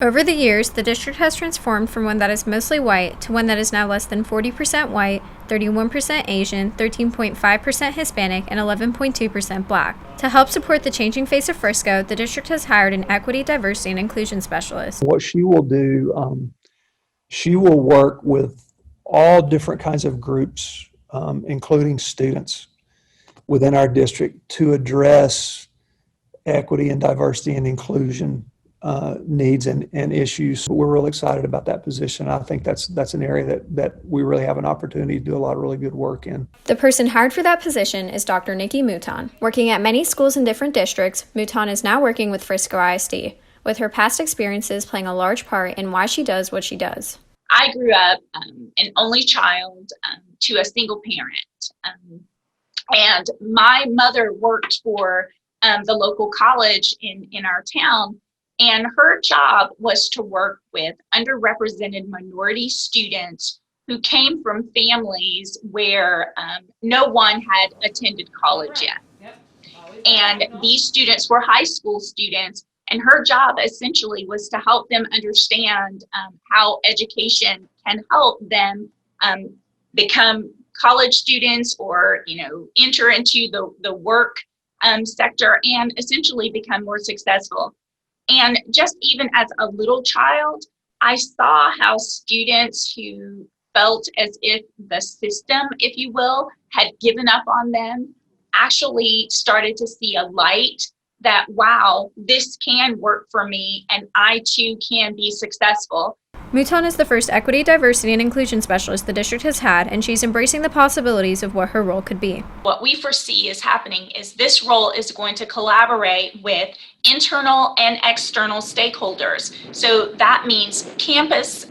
Over the years, the district has transformed from one that is mostly white to one that is now less than 40% white, 31% Asian, 13.5% Hispanic, and 11.2% Black. To help support the changing face of Frisco, the district has hired an equity, diversity, and inclusion specialist. What she will do, she will work with all different kinds of groups, including students within our district, to address equity and diversity and inclusion needs and issues. We're really excited about that position. I think that's an area that we really have an opportunity to do a lot of really good work in. The person hired for that position is Dr. Nikki Mouton. Working at many schools in different districts, Mouton is now working with Frisco ISD, with her past experiences playing a large part in why she does what she does. I grew up an only child to a single parent. And my mother worked for the local college in our town, and her job was to work with underrepresented minority students who came from families where no one had attended college yet. And these students were high school students, and her job essentially was to help them understand how education can help them become college students or, enter into the work sector and essentially become more successful. And just even as a little child, I saw how students who felt as if the system, if you will, had given up on them, actually started to see a light that, wow, this can work for me and I too can be successful. Mouton is the first equity, diversity, and inclusion specialist the district has had, and she's embracing the possibilities of what her role could be. What we foresee is happening is this role is going to collaborate with internal and external stakeholders. So that means campus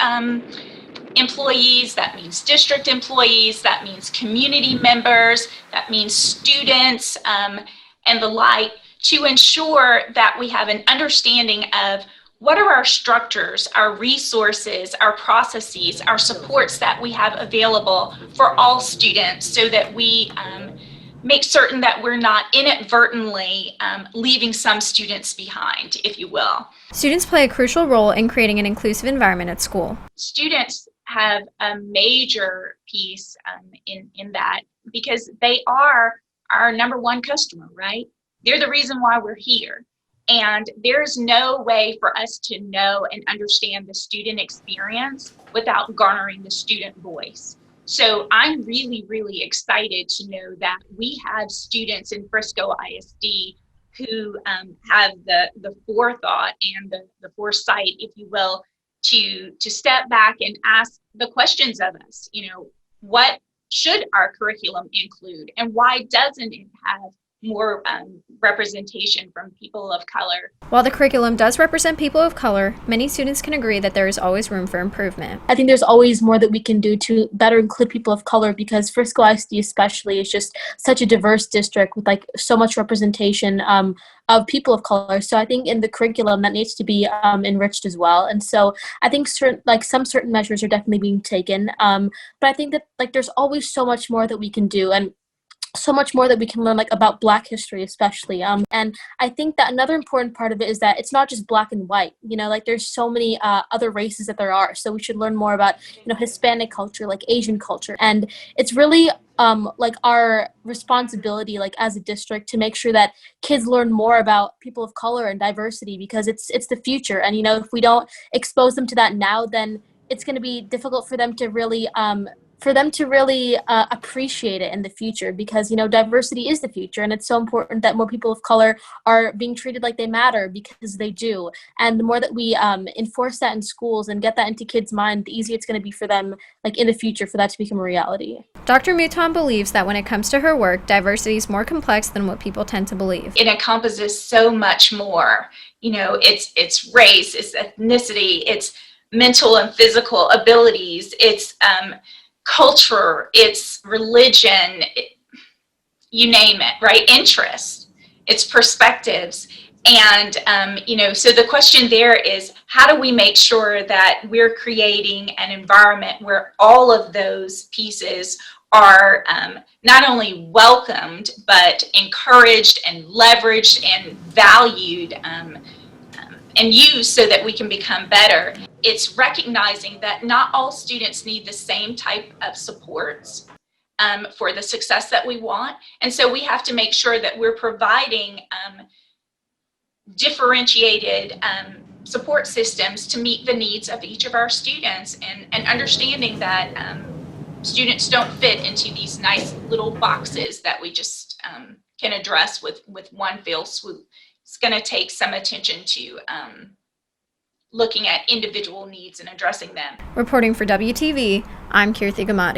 employees, that means district employees, that means community members, that means students, and the like, to ensure that we have an understanding of what are our structures, our resources, our processes, our supports that we have available for all students, so that we make certain that we're not inadvertently leaving some students behind, if you will. Students play a crucial role in creating an inclusive environment at school. Students have a major piece in that, because they are our number one customer, right? They're the reason why we're here. And there's no way for us to know and understand the student experience without garnering the student voice. So I'm really, really excited to know that we have students in Frisco ISD who have the forethought and the foresight, if you will, to step back and ask the questions of us. What should our curriculum include, and why doesn't it have more representation from people of color? While the curriculum does represent people of color, many students can agree that there is always room for improvement. I think there's always more that we can do to better include people of color, because Frisco ISD especially is just such a diverse district with so much representation of people of color. So I think in the curriculum that needs to be enriched as well. And so I think some certain measures are definitely being taken. But I think that there's always so much more that we can do, and so much more that we can learn about Black history especially. And I think that another important part of it is that it's not just Black and white. There's so many other races that there are. So we should learn more about Hispanic culture, Asian culture. And it's really our responsibility as a district to make sure that kids learn more about people of color and diversity, because it's the future. And if we don't expose them to that now, then it's going to be difficult for them to really appreciate it in the future, because diversity is the future, and it's so important that more people of color are being treated like they matter, because they do. And the more that we enforce that in schools and get that into kids' mind, the easier it's going to be for them in the future for that to become a reality. Dr. Mouton believes that when it comes to her work, diversity is more complex than what people tend to believe. It encompasses so much more. It's race, it's ethnicity, it's mental and physical abilities, it's culture, it's religion, you name it, right? Interest, it's perspectives. And, so the question there is, how do we make sure that we're creating an environment where all of those pieces are not only welcomed, but encouraged and leveraged and valued and use so that we can become better. It's recognizing that not all students need the same type of supports for the success that we want. And so we have to make sure that we're providing differentiated support systems to meet the needs of each of our students, and understanding that students don't fit into these nice little boxes that we just can address with one fell swoop. It's going to take some attention to looking at individual needs and addressing them. Reporting for WTV, I'm Kirthi Gamadi.